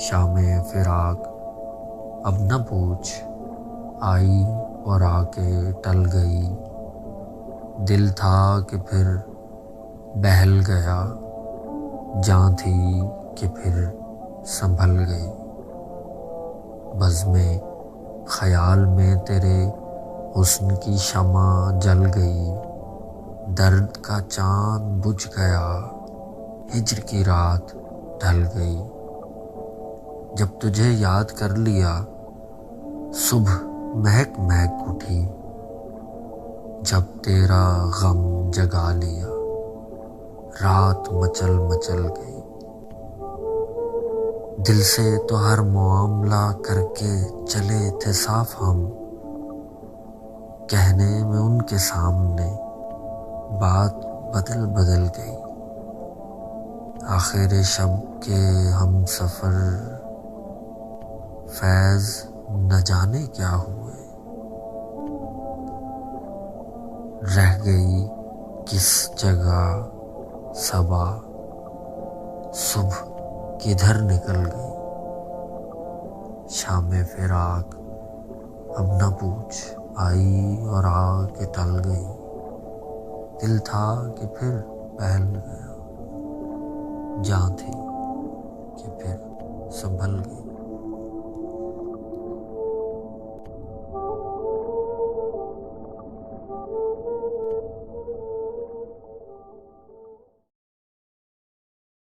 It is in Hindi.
शामे फिराक अब न पूछ, आई और आके टल गई। दिल था कि फिर बहल गया, जान थी कि फिर संभल गई। बज़्मे ख्याल में तेरे हुस्न की शमा जल गई। दर्द का चांद बुझ गया, हिज्र की रात ढल गई। जब तुझे याद कर लिया, सुबह महक महक उठी। जब तेरा गम जगा लिया, रात मचल मचल गई। दिल से तो हर मामला करके चले थे साफ हम, कहने में उनके सामने बात बदल बदल गई। आखिर शब के हम सफ़र फैज़ न जाने क्या हुए। रह गई किस जगह सबा, सुबह किधर निकल गई। शामे फिराक अब न पूछ, आई और आके टल गई। दिल था कि फिर बहल गया, जान थी कि फिर संभल गई।